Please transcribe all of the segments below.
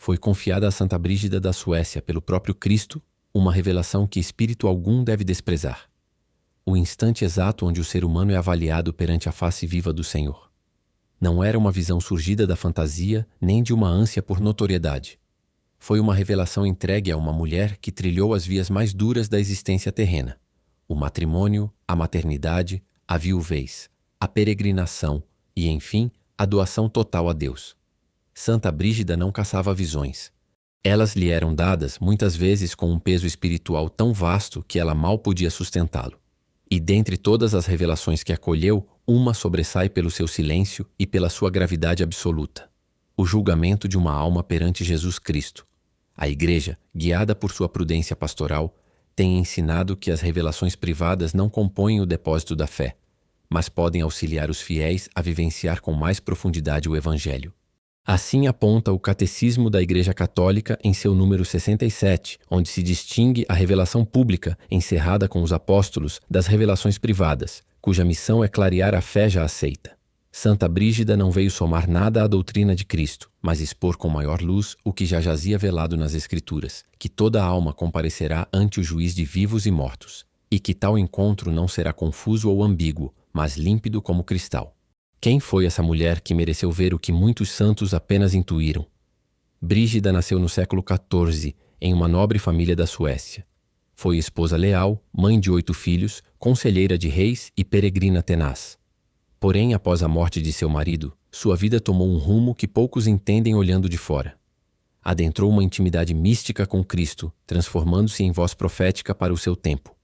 foi confiada a Santa Brígida da Suécia pelo próprio Cristo, uma revelação que espírito algum deve desprezar. O instante exato onde o ser humano é avaliado perante a face viva do Senhor. Não era uma visão surgida da fantasia, nem de uma ânsia por notoriedade. Foi uma revelação entregue a uma mulher que trilhou as vias mais duras da existência terrena. O matrimônio, a maternidade, a viuvez, a peregrinação e, enfim, a doação total a Deus. Santa Brígida não caçava visões. Elas lhe eram dadas, muitas vezes, com um peso espiritual tão vasto que ela mal podia sustentá-lo. E dentre todas as revelações que acolheu, uma sobressai pelo seu silêncio e pela sua gravidade absoluta. O julgamento de uma alma perante Jesus Cristo. A Igreja, guiada por sua prudência pastoral, tem ensinado que as revelações privadas não compõem o depósito da fé, mas podem auxiliar os fiéis a vivenciar com mais profundidade o Evangelho. Assim aponta o Catecismo da Igreja Católica em seu número 67, onde se distingue a revelação pública, encerrada com os apóstolos, das revelações privadas, cuja missão é clarear a fé já aceita. Santa Brígida não veio somar nada à doutrina de Cristo, mas expor com maior luz o que já jazia velado nas Escrituras, que toda alma comparecerá ante o juiz de vivos e mortos, e que tal encontro não será confuso ou ambíguo, mas límpido como cristal. Quem foi essa mulher que mereceu ver o que muitos santos apenas intuíram? Brígida nasceu no século XIV, em uma nobre família da Suécia. Foi esposa leal, mãe de 8 filhos, conselheira de reis e peregrina tenaz. Porém, após a morte de seu marido, sua vida tomou um rumo que poucos entendem olhando de fora. Adentrou uma intimidade mística com Cristo, transformando-se em voz profética para o seu tempo.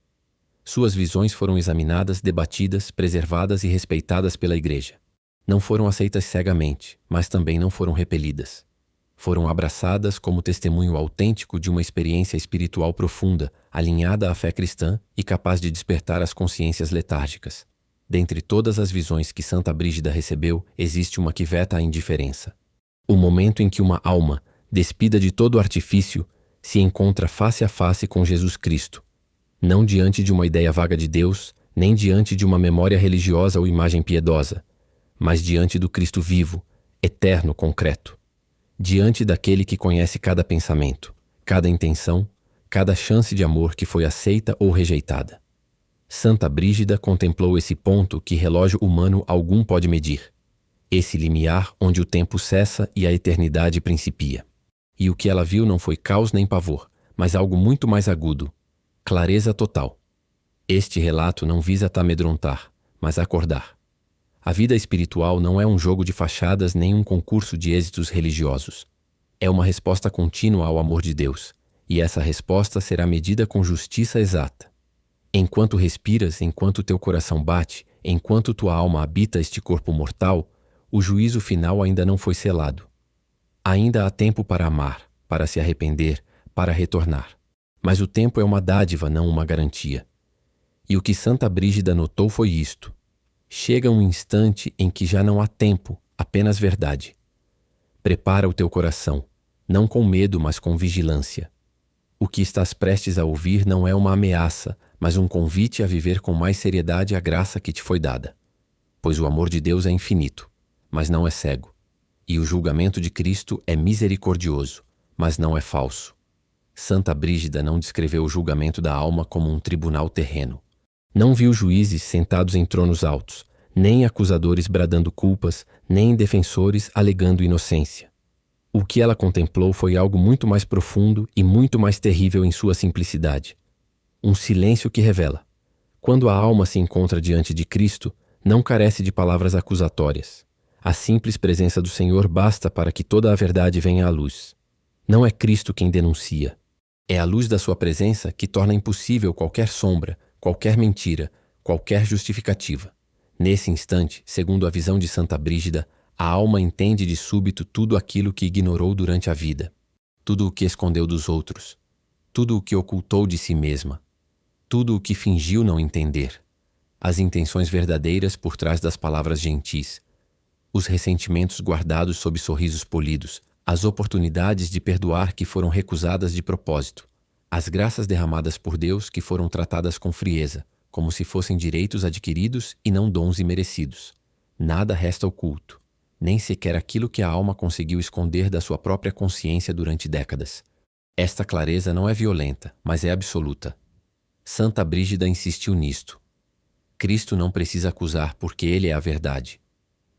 Suas visões foram examinadas, debatidas, preservadas e respeitadas pela Igreja. Não foram aceitas cegamente, mas também não foram repelidas. Foram abraçadas como testemunho autêntico de uma experiência espiritual profunda, alinhada à fé cristã e capaz de despertar as consciências letárgicas. Dentre todas as visões que Santa Brígida recebeu, existe uma que veta a indiferença. O momento em que uma alma, despida de todo artifício, se encontra face a face com Jesus Cristo, não diante de uma ideia vaga de Deus, nem diante de uma memória religiosa ou imagem piedosa, mas diante do Cristo vivo, eterno, concreto. Diante daquele que conhece cada pensamento, cada intenção, cada chance de amor que foi aceita ou rejeitada. Santa Brígida contemplou esse ponto que relógio humano algum pode medir, esse limiar onde o tempo cessa e a eternidade principia. E o que ela viu não foi caos nem pavor, mas algo muito mais agudo, clareza total. Este relato não visa te amedrontar, mas acordar. A vida espiritual não é um jogo de fachadas nem um concurso de êxitos religiosos. É uma resposta contínua ao amor de Deus, e essa resposta será medida com justiça exata. Enquanto respiras, enquanto teu coração bate, enquanto tua alma habita este corpo mortal, o juízo final ainda não foi selado. Ainda há tempo para amar, para se arrepender, para retornar. Mas o tempo é uma dádiva, não uma garantia. E o que Santa Brígida notou foi isto. Chega um instante em que já não há tempo, apenas verdade. Prepara o teu coração, não com medo, mas com vigilância. O que estás prestes a ouvir não é uma ameaça, mas um convite a viver com mais seriedade a graça que te foi dada. Pois o amor de Deus é infinito, mas não é cego. E o julgamento de Cristo é misericordioso, mas não é falso. Santa Brígida não descreveu o julgamento da alma como um tribunal terreno. Não viu juízes sentados em tronos altos, nem acusadores bradando culpas, nem defensores alegando inocência. O que ela contemplou foi algo muito mais profundo e muito mais terrível em sua simplicidade. Um silêncio que revela. Quando a alma se encontra diante de Cristo, não carece de palavras acusatórias. A simples presença do Senhor basta para que toda a verdade venha à luz. Não é Cristo quem denuncia. É a luz da sua presença que torna impossível qualquer sombra, qualquer mentira, qualquer justificativa. Nesse instante, segundo a visão de Santa Brígida, a alma entende de súbito tudo aquilo que ignorou durante a vida, tudo o que escondeu dos outros, tudo o que ocultou de si mesma, tudo o que fingiu não entender, as intenções verdadeiras por trás das palavras gentis, os ressentimentos guardados sob sorrisos polidos, as oportunidades de perdoar que foram recusadas de propósito, as graças derramadas por Deus que foram tratadas com frieza, como se fossem direitos adquiridos e não dons imerecidos. Nada resta oculto. nem sequer aquilo que a alma conseguiu esconder da sua própria consciência durante décadas. Esta clareza não é violenta, mas é absoluta. Santa Brígida insistiu nisto. Cristo não precisa acusar porque ele é a verdade.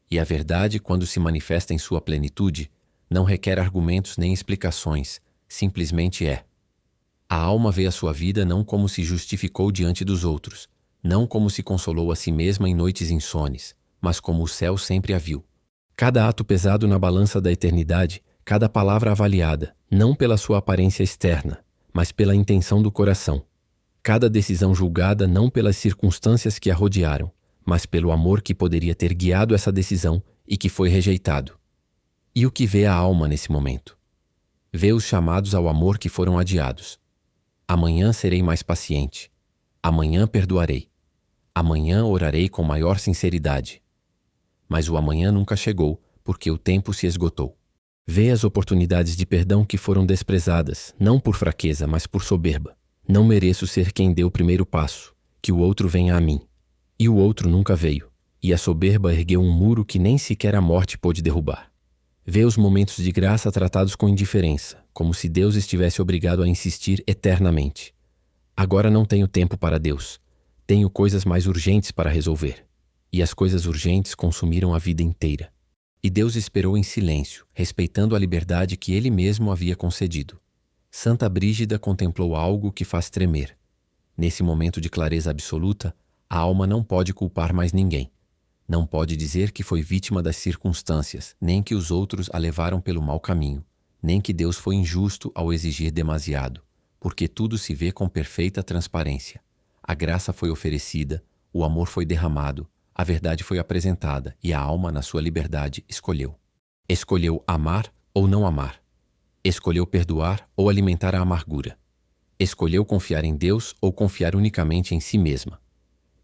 E a verdade, quando se manifesta em sua plenitude, não requer argumentos nem explicações, simplesmente é. A alma vê a sua vida não como se justificou diante dos outros, não como se consolou a si mesma em noites insones, mas como o céu sempre a viu. Cada ato pesado na balança da eternidade, cada palavra avaliada, não pela sua aparência externa, mas pela intenção do coração. Cada decisão julgada não pelas circunstâncias que a rodearam, mas pelo amor que poderia ter guiado essa decisão e que foi rejeitado. E o que vê a alma nesse momento? Vê os chamados ao amor que foram adiados. Amanhã serei mais paciente. Amanhã perdoarei. Amanhã orarei com maior sinceridade. Mas o amanhã nunca chegou, porque o tempo se esgotou. Vê as oportunidades de perdão que foram desprezadas, não por fraqueza, mas por soberba. Não mereço ser quem deu o primeiro passo, que o outro venha a mim. E o outro nunca veio, e a soberba ergueu um muro que nem sequer a morte pôde derrubar. Vê os momentos de graça tratados com indiferença, como se Deus estivesse obrigado a insistir eternamente. Agora não tenho tempo para Deus. Tenho coisas mais urgentes para resolver. E as coisas urgentes consumiram a vida inteira. E Deus esperou em silêncio, respeitando a liberdade que Ele mesmo havia concedido. Santa Brígida contemplou algo que faz tremer. Nesse momento de clareza absoluta, a alma não pode culpar mais ninguém. Não pode dizer que foi vítima das circunstâncias, nem que os outros a levaram pelo mau caminho, nem que Deus foi injusto ao exigir demasiado, porque tudo se vê com perfeita transparência. A graça foi oferecida, o amor foi derramado, a verdade foi apresentada e a alma, na sua liberdade, escolheu. Escolheu amar ou não amar. Escolheu perdoar ou alimentar a amargura. Escolheu confiar em Deus ou confiar unicamente em si mesma.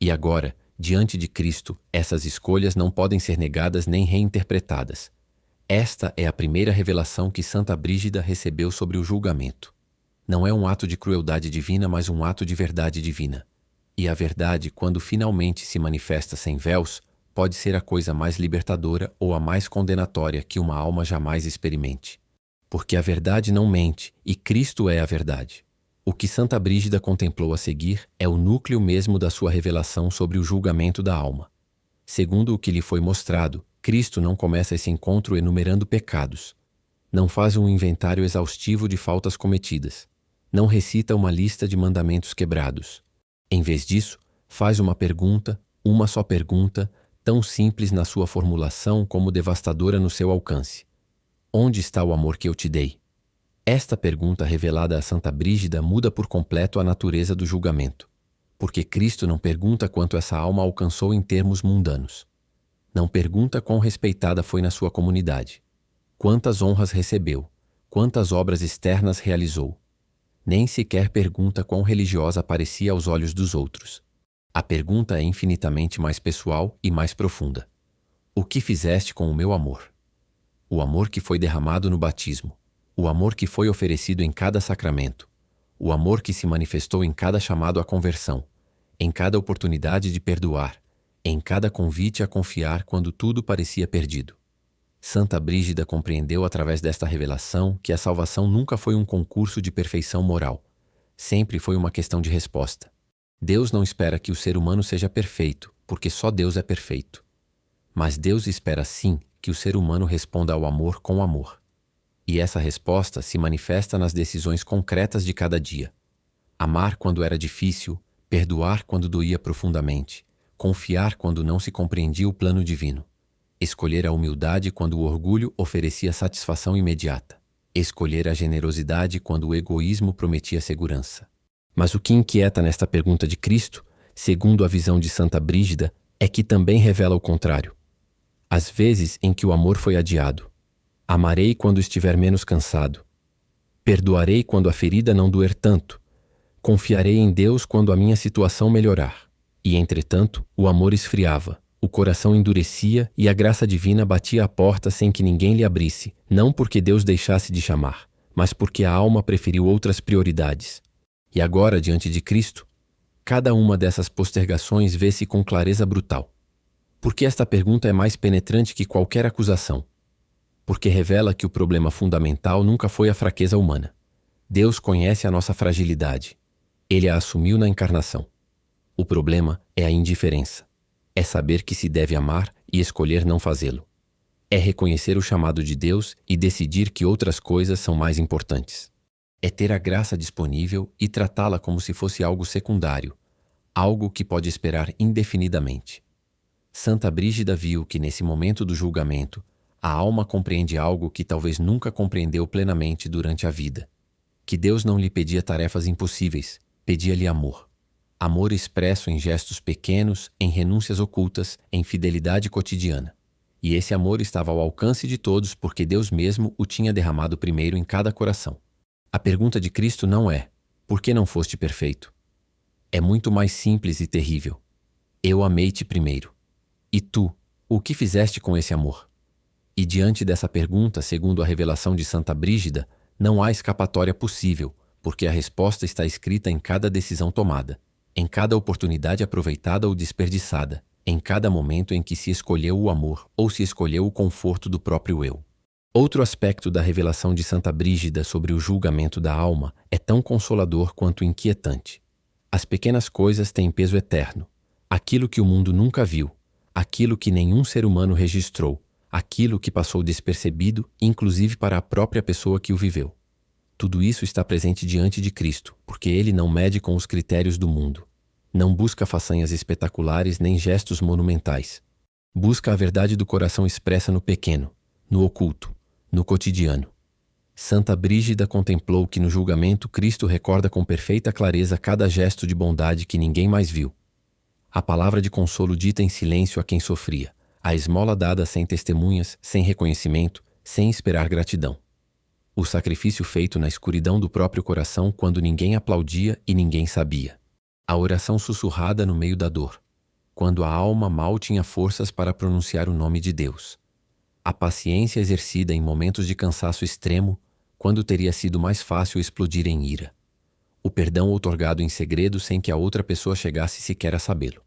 E agora, diante de Cristo, essas escolhas não podem ser negadas nem reinterpretadas. Esta é a primeira revelação que Santa Brígida recebeu sobre o julgamento. Não é um ato de crueldade divina, mas um ato de verdade divina. E a verdade, quando finalmente se manifesta sem véus, pode ser a coisa mais libertadora ou a mais condenatória que uma alma jamais experimente. Porque a verdade não mente, e Cristo é a verdade. O que Santa Brígida contemplou a seguir é o núcleo mesmo da sua revelação sobre o julgamento da alma. Segundo o que lhe foi mostrado, Cristo não começa esse encontro enumerando pecados. Não faz um inventário exaustivo de faltas cometidas. Não recita uma lista de mandamentos quebrados. Em vez disso, faz uma pergunta, uma só pergunta, tão simples na sua formulação como devastadora no seu alcance. Onde está o amor que eu te dei? Esta pergunta revelada a Santa Brígida muda por completo a natureza do julgamento, porque Cristo não pergunta quanto essa alma alcançou em termos mundanos. Não pergunta quão respeitada foi na sua comunidade, quantas honras recebeu, quantas obras externas realizou. Nem sequer pergunta quão religiosa parecia aos olhos dos outros. A pergunta é infinitamente mais pessoal e mais profunda. O que fizeste com o meu amor? O amor que foi derramado no batismo, o amor que foi oferecido em cada sacramento, o amor que se manifestou em cada chamado à conversão, em cada oportunidade de perdoar, em cada convite a confiar quando tudo parecia perdido. Santa Brígida compreendeu através desta revelação que a salvação nunca foi um concurso de perfeição moral. Sempre foi uma questão de resposta. Deus não espera que o ser humano seja perfeito, porque só Deus é perfeito. Mas Deus espera sim que o ser humano responda ao amor com amor. E essa resposta se manifesta nas decisões concretas de cada dia. Amar quando era difícil, perdoar quando doía profundamente, confiar quando não se compreendia o plano divino. Escolher a humildade quando o orgulho oferecia satisfação imediata. Escolher a generosidade quando o egoísmo prometia segurança. Mas o que inquieta nesta pergunta de Cristo, segundo a visão de Santa Brígida, é que também revela o contrário. As vezes em que o amor foi adiado. Amarei quando estiver menos cansado. Perdoarei quando a ferida não doer tanto. Confiarei em Deus quando a minha situação melhorar. E, entretanto, o amor esfriava. O coração endurecia e a graça divina batia à porta sem que ninguém lhe abrisse, não porque Deus deixasse de chamar, mas porque a alma preferiu outras prioridades. E agora, diante de Cristo, cada uma dessas postergações vê-se com clareza brutal. Porque esta pergunta é mais penetrante que qualquer acusação. Porque revela que o problema fundamental nunca foi a fraqueza humana. Deus conhece a nossa fragilidade. Ele a assumiu na encarnação. O problema é a indiferença. É saber que se deve amar e escolher não fazê-lo. É reconhecer o chamado de Deus e decidir que outras coisas são mais importantes. É ter a graça disponível e tratá-la como se fosse algo secundário, algo que pode esperar indefinidamente. Santa Brígida viu que nesse momento do julgamento, a alma compreende algo que talvez nunca compreendeu plenamente durante a vida. Que Deus não lhe pedia tarefas impossíveis, pedia-lhe amor. Amor expresso em gestos pequenos, em renúncias ocultas, em fidelidade cotidiana. E esse amor estava ao alcance de todos porque Deus mesmo o tinha derramado primeiro em cada coração. A pergunta de Cristo não é: por que não foste perfeito? É muito mais simples e terrível. Eu amei-te primeiro. E tu, o que fizeste com esse amor? E diante dessa pergunta, segundo a revelação de Santa Brígida, não há escapatória possível, porque a resposta está escrita em cada decisão tomada, em cada oportunidade aproveitada ou desperdiçada, em cada momento em que se escolheu o amor ou se escolheu o conforto do próprio eu. Outro aspecto da revelação de Santa Brígida sobre o julgamento da alma é tão consolador quanto inquietante. As pequenas coisas têm peso eterno. Aquilo que o mundo nunca viu, aquilo que nenhum ser humano registrou, aquilo que passou despercebido, inclusive para a própria pessoa que o viveu. Tudo isso está presente diante de Cristo, porque ele não mede com os critérios do mundo. Não busca façanhas espetaculares nem gestos monumentais. Busca a verdade do coração expressa no pequeno, no oculto, no cotidiano. Santa Brígida contemplou que no julgamento Cristo recorda com perfeita clareza cada gesto de bondade que ninguém mais viu. A palavra de consolo dita em silêncio a quem sofria, a esmola dada sem testemunhas, sem reconhecimento, sem esperar gratidão. O sacrifício feito na escuridão do próprio coração quando ninguém aplaudia e ninguém sabia. A oração sussurrada no meio da dor, quando a alma mal tinha forças para pronunciar o nome de Deus. A paciência exercida em momentos de cansaço extremo, quando teria sido mais fácil explodir em ira. O perdão outorgado em segredo sem que a outra pessoa chegasse sequer a sabê-lo.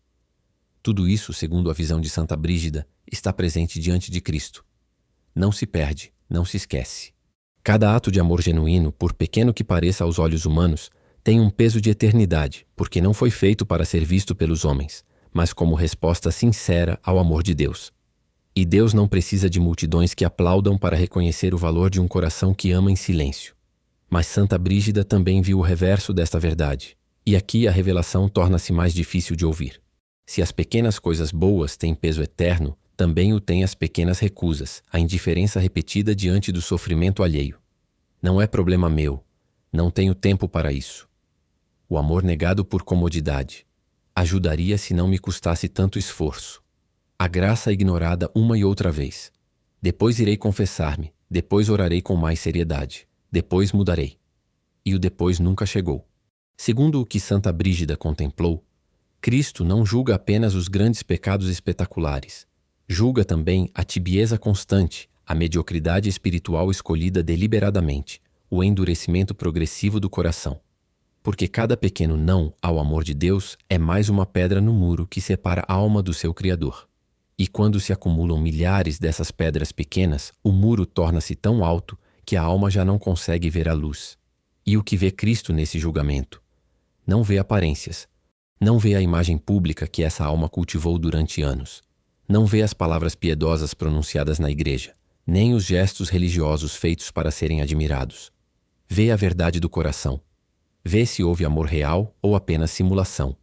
Tudo isso, segundo a visão de Santa Brígida, está presente diante de Cristo. Não se perde, não se esquece. Cada ato de amor genuíno, por pequeno que pareça aos olhos humanos, tem um peso de eternidade, porque não foi feito para ser visto pelos homens, mas como resposta sincera ao amor de Deus. E Deus não precisa de multidões que aplaudam para reconhecer o valor de um coração que ama em silêncio. Mas Santa Brígida também viu o reverso desta verdade, e aqui a revelação torna-se mais difícil de ouvir. Se as pequenas coisas boas têm peso eterno, também o têm as pequenas recusas, a indiferença repetida diante do sofrimento alheio. Não é problema meu, não tenho tempo para isso. O amor negado por comodidade. Ajudaria se não me custasse tanto esforço. A graça ignorada uma e outra vez. Depois irei confessar-me, depois orarei com mais seriedade, depois mudarei. E o depois nunca chegou. Segundo o que Santa Brígida contemplou, Cristo não julga apenas os grandes pecados espetaculares. Julga também a tibieza constante, a mediocridade espiritual escolhida deliberadamente, o endurecimento progressivo do coração. Porque cada pequeno não ao amor de Deus é mais uma pedra no muro que separa a alma do seu Criador. E quando se acumulam milhares dessas pedras pequenas, o muro torna-se tão alto que a alma já não consegue ver a luz. E o que vê Cristo nesse julgamento? Não vê aparências. Não vê a imagem pública que essa alma cultivou durante anos. Não vê as palavras piedosas pronunciadas na igreja, nem os gestos religiosos feitos para serem admirados. Vê a verdade do coração. Vê se houve amor real ou apenas simulação.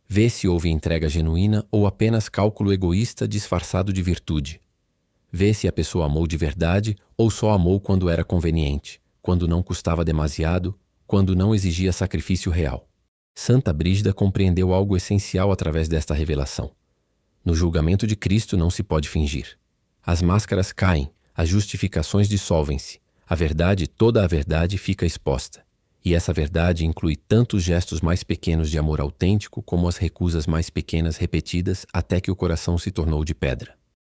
Vê se houve entrega genuína ou apenas cálculo egoísta disfarçado de virtude. Vê se a pessoa amou de verdade ou só amou quando era conveniente, quando não custava demasiado, quando não exigia sacrifício real. Santa Brígida compreendeu algo essencial através desta revelação. No julgamento de Cristo não se pode fingir. As máscaras caem, as justificações dissolvem-se. A verdade, toda a verdade, fica exposta. E essa verdade inclui tanto os gestos mais pequenos de amor autêntico como as recusas mais pequenas repetidas até que o coração se tornou de pedra.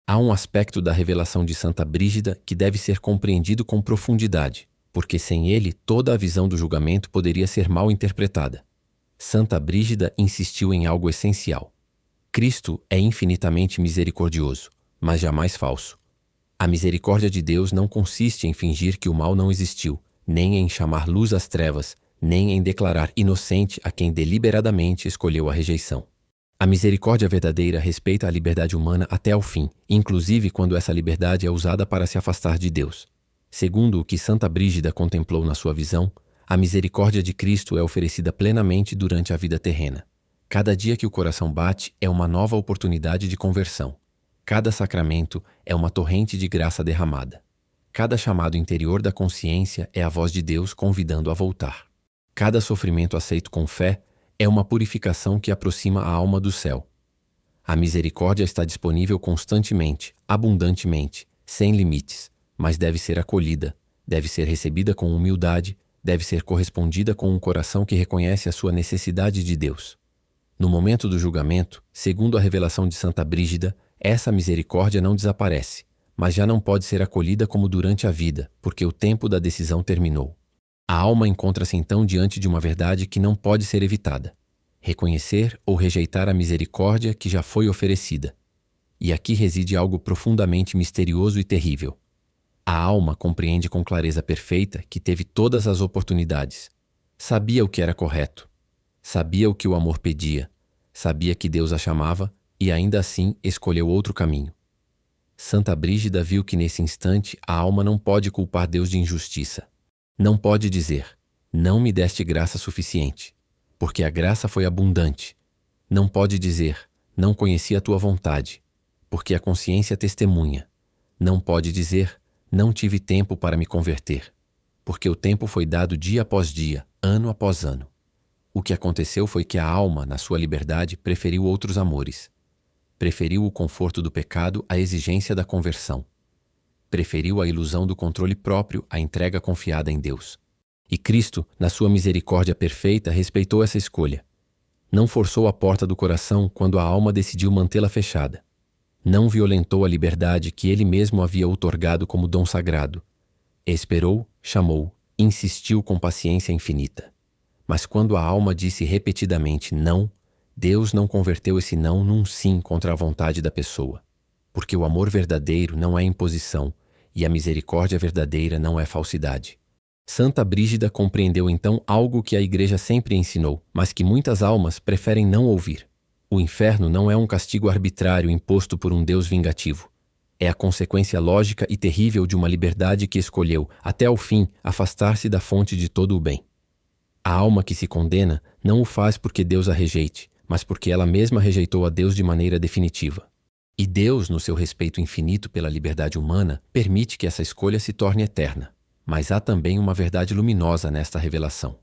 Há um aspecto da revelação de Santa Brígida que deve ser compreendido com profundidade, porque sem ele toda a visão do julgamento poderia ser mal interpretada. Santa Brígida insistiu em algo essencial. Cristo é infinitamente misericordioso, mas jamais falso. A misericórdia de Deus não consiste em fingir que o mal não existiu, nem em chamar luz às trevas, nem em declarar inocente a quem deliberadamente escolheu a rejeição. A misericórdia verdadeira respeita a liberdade humana até ao fim, inclusive quando essa liberdade é usada para se afastar de Deus. Segundo o que Santa Brígida contemplou na sua visão, a misericórdia de Cristo é oferecida plenamente durante a vida terrena. Cada dia que o coração bate é uma nova oportunidade de conversão. Cada sacramento é uma torrente de graça derramada. Cada chamado interior da consciência é a voz de Deus convidando a voltar. Cada sofrimento aceito com fé é uma purificação que aproxima a alma do céu. A misericórdia está disponível constantemente, abundantemente, sem limites, mas deve ser acolhida, deve ser recebida com humildade, deve ser correspondida com um coração que reconhece a sua necessidade de Deus. No momento do julgamento, segundo a revelação de Santa Brígida, essa misericórdia não desaparece, mas já não pode ser acolhida como durante a vida, porque o tempo da decisão terminou. A alma encontra-se então diante de uma verdade que não pode ser evitada: reconhecer ou rejeitar a misericórdia que já foi oferecida. E aqui reside algo profundamente misterioso e terrível. A alma compreende com clareza perfeita que teve todas as oportunidades. Sabia o que era correto. Sabia o que o amor pedia. Sabia que Deus a chamava e ainda assim escolheu outro caminho. Santa Brígida viu que nesse instante a alma não pode culpar Deus de injustiça. Não pode dizer: não me deste graça suficiente, porque a graça foi abundante. Não pode dizer: não conheci a tua vontade, porque a consciência testemunha. Não pode dizer: não tive tempo para me converter, porque o tempo foi dado dia após dia, ano após ano. O que aconteceu foi que a alma, na sua liberdade, preferiu outros amores. Preferiu o conforto do pecado à exigência da conversão. Preferiu a ilusão do controle próprio à entrega confiada em Deus. E Cristo, na sua misericórdia perfeita, respeitou essa escolha. Não forçou a porta do coração quando a alma decidiu mantê-la fechada. Não violentou a liberdade que ele mesmo havia outorgado como dom sagrado. Esperou, chamou, insistiu com paciência infinita. Mas quando a alma disse repetidamente não, Deus não converteu esse não num sim contra a vontade da pessoa. Porque o amor verdadeiro não é imposição e a misericórdia verdadeira não é falsidade. Santa Brígida compreendeu então algo que a Igreja sempre ensinou, mas que muitas almas preferem não ouvir. O inferno não é um castigo arbitrário imposto por um Deus vingativo. É a consequência lógica e terrível de uma liberdade que escolheu, até ao fim, afastar-se da fonte de todo o bem. A alma que se condena não o faz porque Deus a rejeite, mas porque ela mesma rejeitou a Deus de maneira definitiva. E Deus, no seu respeito infinito pela liberdade humana, permite que essa escolha se torne eterna. Mas há também uma verdade luminosa nesta revelação.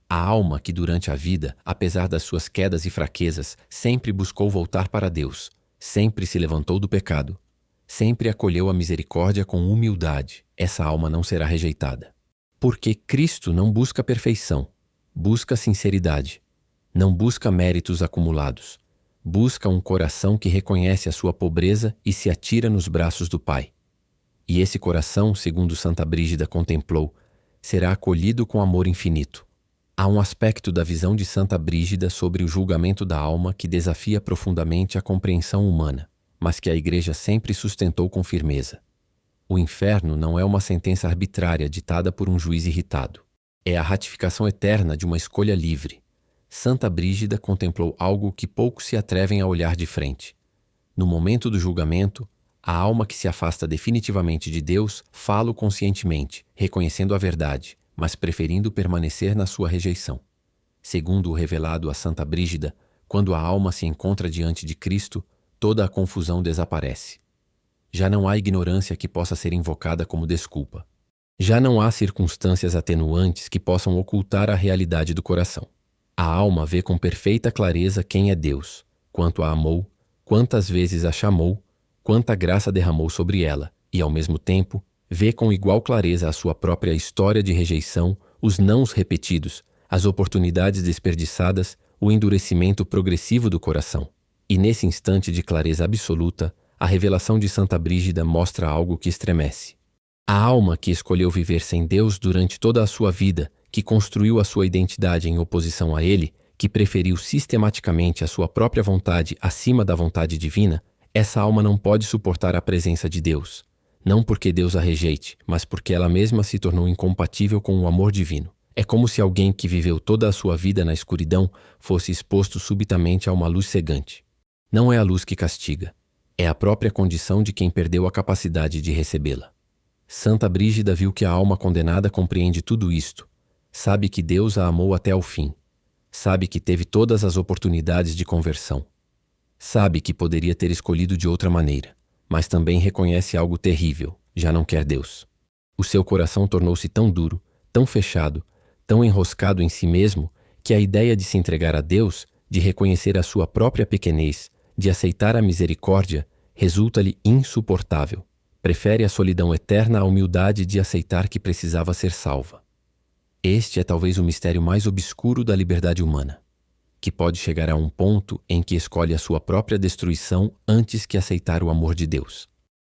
A alma que durante a vida, apesar das suas quedas e fraquezas, sempre buscou voltar para Deus, sempre se levantou do pecado, sempre acolheu a misericórdia com humildade, essa alma não será rejeitada. Porque Cristo não busca perfeição, busca sinceridade, não busca méritos acumulados, busca um coração que reconhece a sua pobreza e se atira nos braços do Pai. E esse coração, segundo Santa Brígida contemplou, será acolhido com amor infinito. Há um aspecto da visão de Santa Brígida sobre o julgamento da alma que desafia profundamente a compreensão humana, mas que a Igreja sempre sustentou com firmeza. O inferno não é uma sentença arbitrária ditada por um juiz irritado. É a ratificação eterna de uma escolha livre. Santa Brígida contemplou algo que poucos se atrevem a olhar de frente. No momento do julgamento, a alma que se afasta definitivamente de Deus fala conscientemente, reconhecendo a verdade, mas preferindo permanecer na sua rejeição. Segundo o revelado a Santa Brígida, quando a alma se encontra diante de Cristo, toda a confusão desaparece. Já não há ignorância que possa ser invocada como desculpa. Já não há circunstâncias atenuantes que possam ocultar a realidade do coração. A alma vê com perfeita clareza quem é Deus, quanto a amou, quantas vezes a chamou, quanta graça derramou sobre ela, e, ao mesmo tempo, vê com igual clareza a sua própria história de rejeição, os nãos repetidos, as oportunidades desperdiçadas, o endurecimento progressivo do coração. E nesse instante de clareza absoluta, a revelação de Santa Brígida mostra algo que estremece. A alma que escolheu viver sem Deus durante toda a sua vida, que construiu a sua identidade em oposição a Ele, que preferiu sistematicamente a sua própria vontade acima da vontade divina, essa alma não pode suportar a presença de Deus. Não porque Deus a rejeite, mas porque ela mesma se tornou incompatível com o amor divino. É como se alguém que viveu toda a sua vida na escuridão fosse exposto subitamente a uma luz cegante. Não é a luz que castiga, é a própria condição de quem perdeu a capacidade de recebê-la. Santa Brígida viu que a alma condenada compreende tudo isto, sabe que Deus a amou até ao fim, sabe que teve todas as oportunidades de conversão, sabe que poderia ter escolhido de outra maneira, mas também reconhece algo terrível, já não quer Deus. O seu coração tornou-se tão duro, tão fechado, tão enroscado em si mesmo, que a ideia de se entregar a Deus, de reconhecer a sua própria pequenez, de aceitar a misericórdia, resulta-lhe insuportável. Prefere a solidão eterna à humildade de aceitar que precisava ser salva. Este é talvez o mistério mais obscuro da liberdade humana, que pode chegar a um ponto em que escolhe a sua própria destruição antes que aceitar o amor de Deus.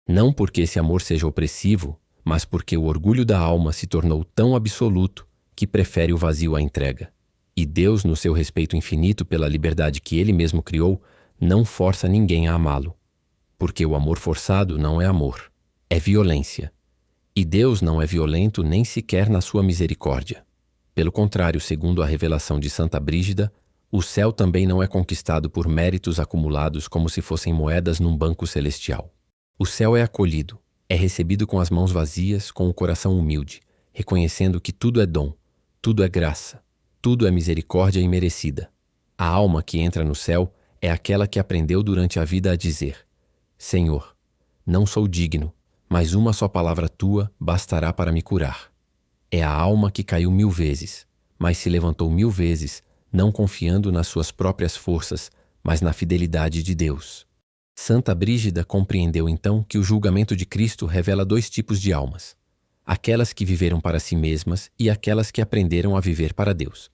Não porque esse amor seja opressivo, mas porque o orgulho da alma se tornou tão absoluto que prefere o vazio à entrega. E Deus, no seu respeito infinito pela liberdade que Ele mesmo criou, não força ninguém a amá-lo. Porque o amor forçado não é amor, é violência. E Deus não é violento nem sequer na sua misericórdia. Pelo contrário, segundo a revelação de Santa Brígida, o céu também não é conquistado por méritos acumulados como se fossem moedas num banco celestial. O céu é acolhido, é recebido com as mãos vazias, com o coração humilde, reconhecendo que tudo é dom, tudo é graça, tudo é misericórdia imerecida. A alma que entra no céu é aquela que aprendeu durante a vida a dizer: Senhor, não sou digno, mas uma só palavra tua bastará para me curar. É a alma que caiu 1000 vezes, mas se levantou 1000 vezes, não confiando nas suas próprias forças, mas na fidelidade de Deus. Santa Brígida compreendeu então que o julgamento de Cristo revela 2 tipos de almas: aquelas que viveram para si mesmas e aquelas que aprenderam a viver para Deus.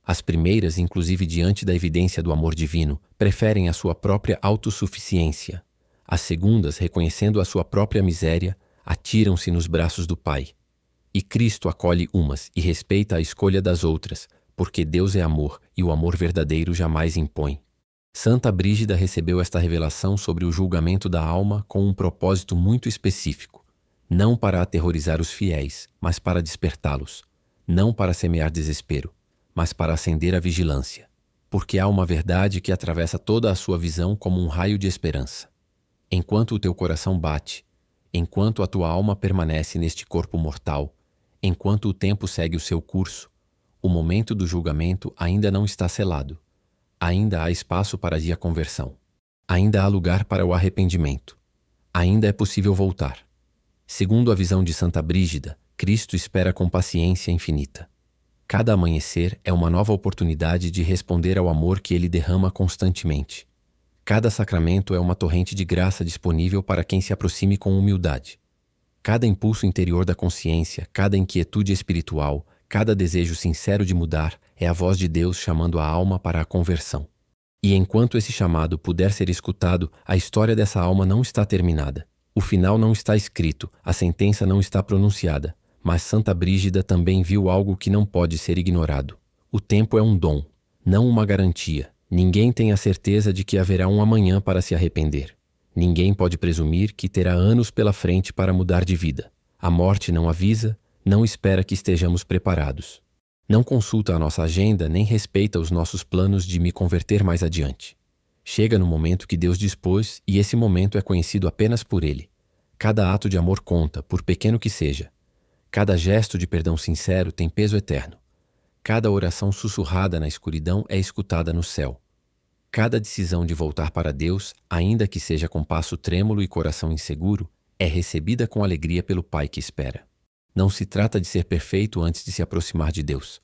As primeiras, inclusive diante da evidência do amor divino, preferem a sua própria autossuficiência. As segundas, reconhecendo a sua própria miséria, atiram-se nos braços do Pai. E Cristo acolhe umas e respeita a escolha das outras, porque Deus é amor e o amor verdadeiro jamais impõe. Santa Brígida recebeu esta revelação sobre o julgamento da alma com um propósito muito específico, não para aterrorizar os fiéis, mas para despertá-los, não para semear desespero, mas para acender a vigilância, porque há uma verdade que atravessa toda a sua visão como um raio de esperança. Enquanto o teu coração bate, enquanto a tua alma permanece neste corpo mortal, enquanto o tempo segue o seu curso, o momento do julgamento ainda não está selado. Ainda há espaço para a conversão. Ainda há lugar para o arrependimento. Ainda é possível voltar. Segundo a visão de Santa Brígida, Cristo espera com paciência infinita. Cada amanhecer é uma nova oportunidade de responder ao amor que Ele derrama constantemente. Cada sacramento é uma torrente de graça disponível para quem se aproxime com humildade. Cada impulso interior da consciência, cada inquietude espiritual, cada desejo sincero de mudar é a voz de Deus chamando a alma para a conversão. E enquanto esse chamado puder ser escutado, a história dessa alma não está terminada. O final não está escrito, a sentença não está pronunciada, mas Santa Brígida também viu algo que não pode ser ignorado. O tempo é um dom, não uma garantia. Ninguém tem a certeza de que haverá um amanhã para se arrepender. Ninguém pode presumir que terá anos pela frente para mudar de vida. A morte não avisa, não espera que estejamos preparados. Não consulta a nossa agenda nem respeita os nossos planos de me converter mais adiante. Chega no momento que Deus dispôs e esse momento é conhecido apenas por Ele. Cada ato de amor conta, por pequeno que seja. Cada gesto de perdão sincero tem peso eterno. Cada oração sussurrada na escuridão é escutada no céu. Cada decisão de voltar para Deus, ainda que seja com passo trêmulo e coração inseguro, é recebida com alegria pelo Pai que espera. Não se trata de ser perfeito antes de se aproximar de Deus.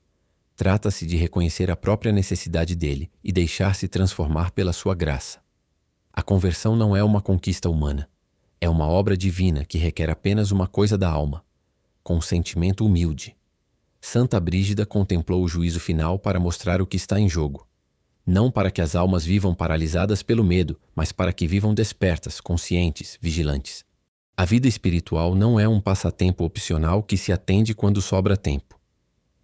Trata-se de reconhecer a própria necessidade dele e deixar-se transformar pela sua graça. A conversão não é uma conquista humana. É uma obra divina que requer apenas uma coisa da alma: consentimento humilde. Santa Brígida contemplou o juízo final para mostrar o que está em jogo. Não para que as almas vivam paralisadas pelo medo, mas para que vivam despertas, conscientes, vigilantes. A vida espiritual não é um passatempo opcional que se atende quando sobra tempo.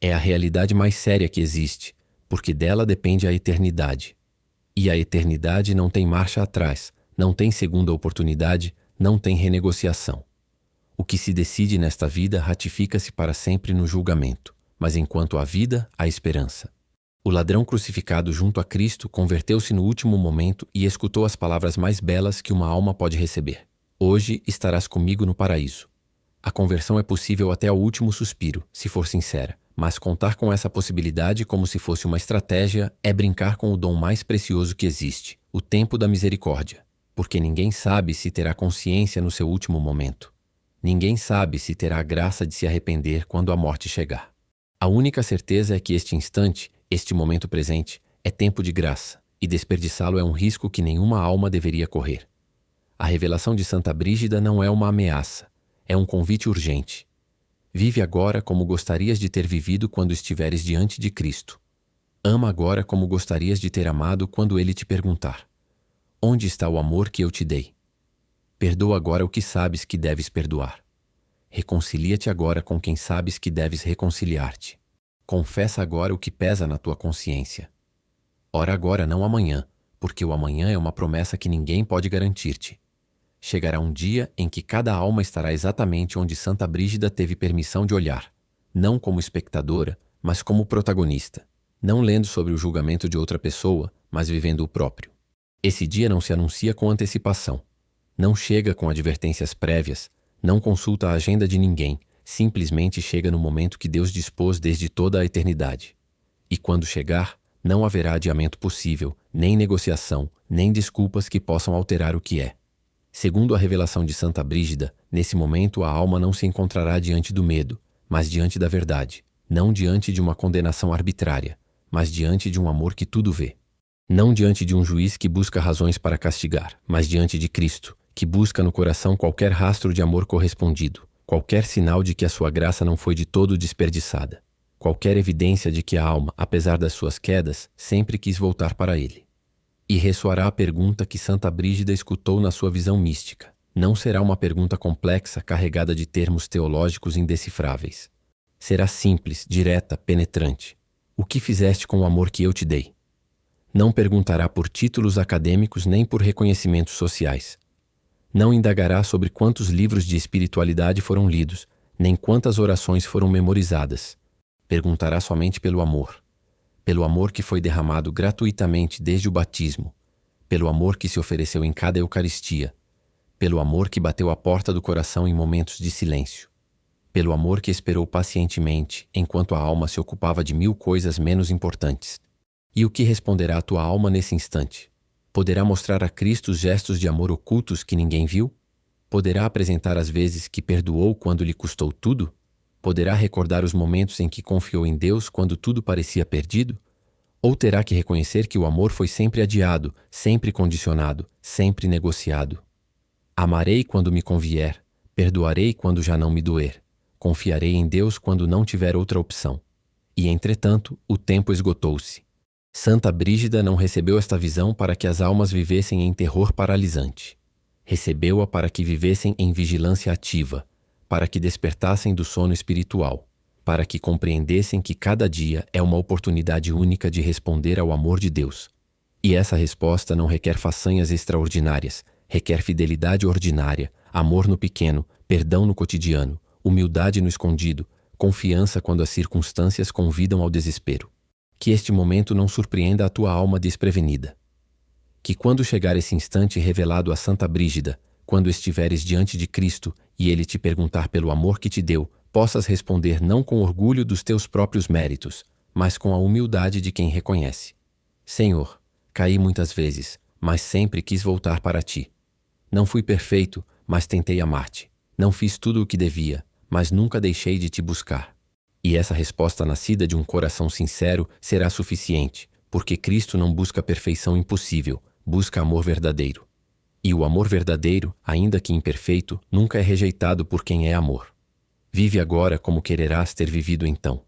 É a realidade mais séria que existe, porque dela depende a eternidade. E a eternidade não tem marcha atrás, não tem segunda oportunidade, não tem renegociação. O que se decide nesta vida ratifica-se para sempre no julgamento, mas enquanto há vida, há esperança. O ladrão crucificado junto a Cristo converteu-se no último momento e escutou as palavras mais belas que uma alma pode receber. Hoje estarás comigo no paraíso. A conversão é possível até ao último suspiro, se for sincera, mas contar com essa possibilidade como se fosse uma estratégia é brincar com o dom mais precioso que existe, o tempo da misericórdia, porque ninguém sabe se terá consciência no seu último momento. Ninguém sabe se terá a graça de se arrepender quando a morte chegar. A única certeza é que este instante, este momento presente, é tempo de graça, e desperdiçá-lo é um risco que nenhuma alma deveria correr. A revelação de Santa Brígida não é uma ameaça, é um convite urgente. Vive agora como gostarias de ter vivido quando estiveres diante de Cristo. Ama agora como gostarias de ter amado quando Ele te perguntar: onde está o amor que eu te dei? Perdoa agora o que sabes que deves perdoar. Reconcilia-te agora com quem sabes que deves reconciliar-te. Confessa agora o que pesa na tua consciência. Ora agora, não amanhã, porque o amanhã é uma promessa que ninguém pode garantir-te. Chegará um dia em que cada alma estará exatamente onde Santa Brígida teve permissão de olhar, não como espectadora, mas como protagonista, não lendo sobre o julgamento de outra pessoa, mas vivendo o próprio. Esse dia não se anuncia com antecipação, não chega com advertências prévias, não consulta a agenda de ninguém, simplesmente chega no momento que Deus dispôs desde toda a eternidade. E quando chegar, não haverá adiamento possível, nem negociação, nem desculpas que possam alterar o que é. Segundo a revelação de Santa Brígida, nesse momento a alma não se encontrará diante do medo, mas diante da verdade, não diante de uma condenação arbitrária, mas diante de um amor que tudo vê. Não diante de um juiz que busca razões para castigar, mas diante de Cristo, que busca no coração qualquer rastro de amor correspondido, qualquer sinal de que a sua graça não foi de todo desperdiçada, qualquer evidência de que a alma, apesar das suas quedas, sempre quis voltar para Ele. E ressoará a pergunta que Santa Brígida escutou na sua visão mística. Não será uma pergunta complexa, carregada de termos teológicos indecifráveis. Será simples, direta, penetrante. O que fizeste com o amor que eu te dei? Não perguntará por títulos acadêmicos nem por reconhecimentos sociais. Não indagará sobre quantos livros de espiritualidade foram lidos, nem quantas orações foram memorizadas. Perguntará somente pelo amor que foi derramado gratuitamente desde o batismo, pelo amor que se ofereceu em cada Eucaristia, pelo amor que bateu a porta do coração em momentos de silêncio, pelo amor que esperou pacientemente enquanto a alma se ocupava de 1000 coisas menos importantes. E o que responderá a tua alma nesse instante? Poderá mostrar a Cristo os gestos de amor ocultos que ninguém viu? Poderá apresentar as vezes que perdoou quando lhe custou tudo? Poderá recordar os momentos em que confiou em Deus quando tudo parecia perdido? Ou terá que reconhecer que o amor foi sempre adiado, sempre condicionado, sempre negociado? Amarei quando me convier, perdoarei quando já não me doer, confiarei em Deus quando não tiver outra opção. E, entretanto, o tempo esgotou-se. Santa Brígida não recebeu esta visão para que as almas vivessem em terror paralisante. Recebeu-a para que vivessem em vigilância ativa, para que despertassem do sono espiritual, para que compreendessem que cada dia é uma oportunidade única de responder ao amor de Deus. E essa resposta não requer façanhas extraordinárias, requer fidelidade ordinária, amor no pequeno, perdão no cotidiano, humildade no escondido, confiança quando as circunstâncias convidam ao desespero. Que este momento não surpreenda a tua alma desprevenida. Que quando chegar esse instante revelado a Santa Brígida, quando estiveres diante de Cristo e Ele te perguntar pelo amor que te deu, possas responder não com orgulho dos teus próprios méritos, mas com a humildade de quem reconhece: Senhor, caí muitas vezes, mas sempre quis voltar para Ti. Não fui perfeito, mas tentei amar-te. Não fiz tudo o que devia, mas nunca deixei de Te buscar. E essa resposta nascida de um coração sincero será suficiente, porque Cristo não busca perfeição impossível, busca amor verdadeiro. E o amor verdadeiro, ainda que imperfeito, nunca é rejeitado por quem é amor. Vive agora como quererás ter vivido então.